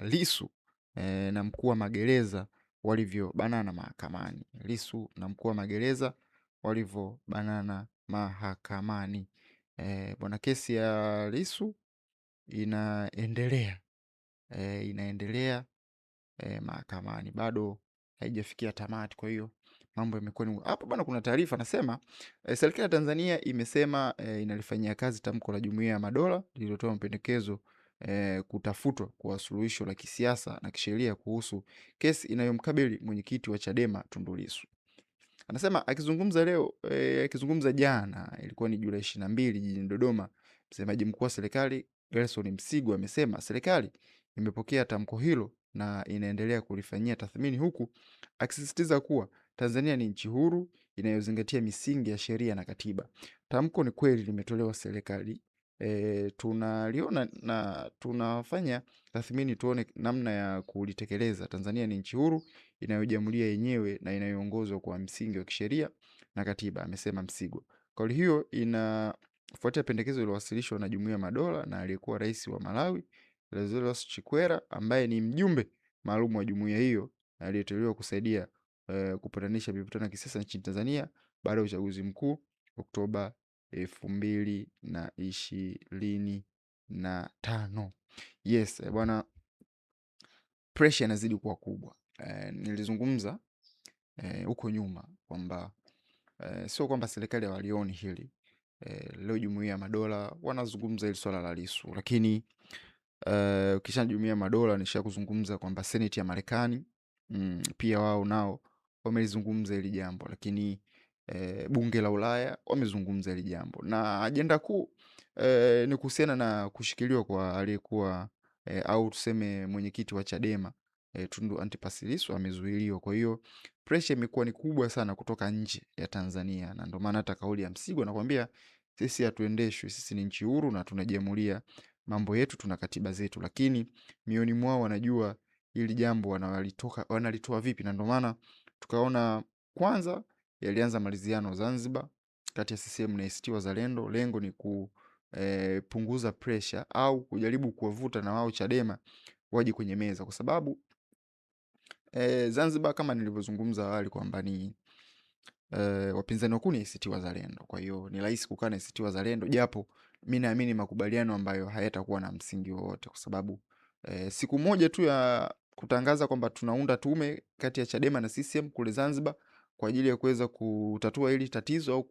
Lissu na mkuu wa magereza walivyobanana mahakamani. Lissu na mkuu wa magereza walivyobanana mahakamani. Bwana, kesi ya Lissu inaendelea mahakamani, bado haijafikia tamati. Kwa hiyo mambo yamekuwa ni hapo bana. Kuna taarifa nasema serikali ya Tanzania imesema inalifanyia kazi tamko la Jumuiya ya Madola lililotoa mapendekezo kutafutwa kwa suluhisho la kisiasa na kisheria kuhusu kesi inayomkabili mwenyekiti wa Chadema Tundu Lissu. Anasema akizungumza jana, ilikuwa ni Julai 22 jijini Dodoma, msemaji mkuu wa serikali Gerson Msigwa amesema serikali imepokea tamko hilo na inaendelea kulifanyia tathmini, huku akisisitiza kuwa Tanzania ni nchi huru inayozingatia misingi ya sheria na katiba. Tamko ni kweli limetolewa serikali, tunaliona na tunafanya tathmini tuone namna ya kulitekeleza. Tanzania ni nchi huru inayojiamulia yenyewe na inayoongozwa kwa msingi wa kisheria na katiba, amesema Msigwa. Kauli hiyo inafuatia pendekezo lililowasilishwa na Jumuiya ya Madola na aliyekuwa rais wa Malawi Lazarus Chikwera, ambaye ni mjumbe maalum wa jumuiya hiyo aliyeteuliwa kusaidia kupatanisha mivutano ya kisiasa nchini Tanzania baada ya uchaguzi mkuu Oktoba 2025. Yes, bwana, pressure inazidi kuwa kubwa. Nilizungumza huko nyuma kwamba sio kwamba serikali hawalioni hili. Leo Jumuiya ya Madola wanazungumza hili swala la Lissu, lakini kisha Jumuiya ya Madola nisha kuzungumza kwamba Senate ya Marekani pia wao nao wamelizungumza hili jambo, lakini bunge la Ulaya wamezungumza hili jambo, na ajenda kuu ni kuhusiana na kushikiliwa kwa aliyekuwa au tuseme mwenyekiti wa Chadema Tundu Antipas Lissu amezuiliwa. Kwa hiyo pressure imekuwa ni kubwa sana kutoka nje ya Tanzania, na ndio maana hata kauli ya Msigwa nakwambia, sisi hatuendeshwi, sisi ni nchi huru na tunajiamulia mambo yetu, tuna katiba zetu, lakini mioni mwao wanajua hili jambo wanalitoa vipi, na ndio maana tukaona kwanza yalianza maliziano Zanzibar kati ya CCM na ACT Wazalendo. Lengo ni kupunguza pressure au kujaribu kuwavuta na wao Chadema waje kwenye meza, kwa sababu Zanzibar kama nilivyozungumza awali kwamba ni wapinzani wakuu ni ACT Wazalendo. Kwa hiyo ni rahisi kukaa na ACT Wazalendo, japo mimi naamini makubaliano ambayo hayatakuwa na msingi wowote, kwa sababu siku moja tu ya kutangaza kwamba tunaunda tume kati ya Chadema na CCM kule Zanzibar kwa ajili ya kuweza kutatua hili tatizo au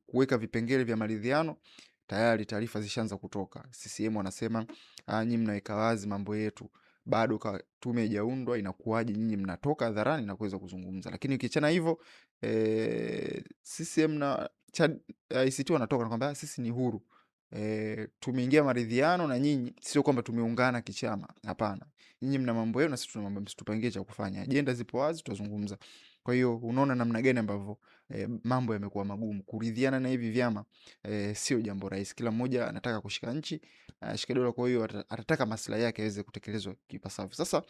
kuweka vipengele vya maridhiano, tayari taarifa zishaanza kutoka. CCM wanasema nyinyi mnaweka wazi mambo yetu, bado tume haijaundwa, inakuwaje nyinyi mnatoka hadharani na kuweza kuzungumza? Lakini ukiachana hivyo CCM na ACT wanatoka na kwamba sisi ni huru, tumeingia maridhiano na nyinyi, sio kwamba tumeungana kichama, hapana. Nyinyi mna mambo yenu na sisi tuna mambo yetu, tupangie cha kufanya, ajenda zipo wazi, tutazungumza. Kwa hiyo unaona namna gani ambavyo mambo yamekuwa magumu kuridhiana na hivi vyama. Sio jambo rahisi, kila mmoja anataka kushika nchi, ashike dola, kwa hiyo atataka maslahi yake yaweze kutekelezwa kipasavyo. Sasa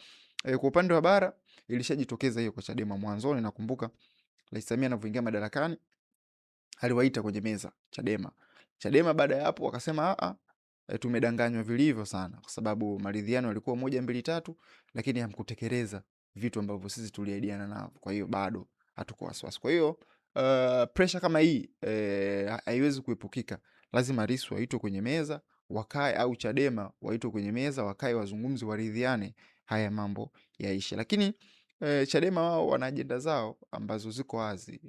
kwa upande wa bara ilishajitokeza hiyo kwa Chadema mwanzoni. Nakumbuka Rais Samia anavyoingia madarakani aliwaita kwenye meza Chadema baada ya hapo wakasema tumedanganywa vilivyo sana, kwa sababu maridhiano yalikuwa 1 2 3, lakini hamkutekeleza vitu ambavyo sisi tuliahidiana nao. Kwa hiyo bado hatuko wasiwasi. Kwa hiyo pressure kama hii haiwezi kuepukika. Lazima Lissu waitwe kwenye meza wakae, au Chadema waitwe kwenye meza wakae, wazungumzi, waridhiane, haya mambo yaishe. Lakini Chadema wao wana ajenda zao ambazo ziko wazi.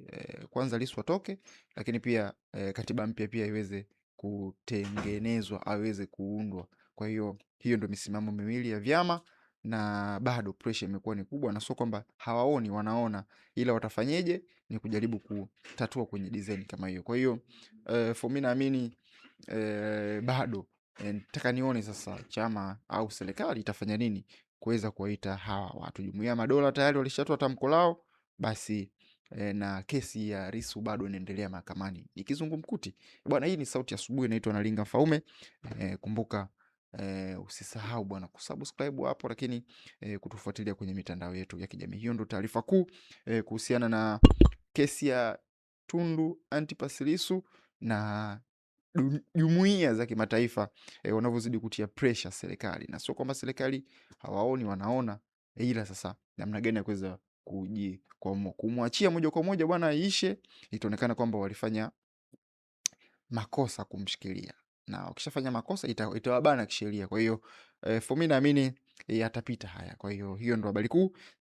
Kwanza Lissu atoke, lakini pia katiba mpya pia iweze kutengenezwa au iweze kuundwa. Kwa hiyo hiyo ndio misimamo miwili ya vyama, na bado pressure imekuwa ni kubwa, na sio kwamba hawaoni, wanaona, ila watafanyeje ni kujaribu kutatua kwenye design kama hiyo. Kwa hiyo for mimi naamini bado nataka nione sasa chama au serikali itafanya nini kuweza kuwaita hawa watu. Jumuiya ya Madola tayari walishatoa tamko lao, basi na kesi ya Lissu bado inaendelea mahakamani ikizungumkuti bwana. Hii ni Sauti ya Asubuhi, inaitwa Nalinga Mfaume. Kumbuka usisahau bwana kusubscribe hapo, lakini kutufuatilia kwenye mitandao yetu ya kijamii. Hiyo ndio taarifa kuu kuhusiana na kesi ya Tundu Antipas Lissu na jumuiya za kimataifa wanavyozidi kutia pressure serikali, na sio kwamba serikali hawaoni, wanaona, ila sasa namna gani ya kuweza kujikwamua, kumwachia moja kwa moja bwana aishe, itaonekana kwamba walifanya makosa kumshikilia, na ukishafanya makosa itawabana kisheria. Kwa hiyo for me naamini atapita haya. Kwa hiyo hiyo ndo habari kuu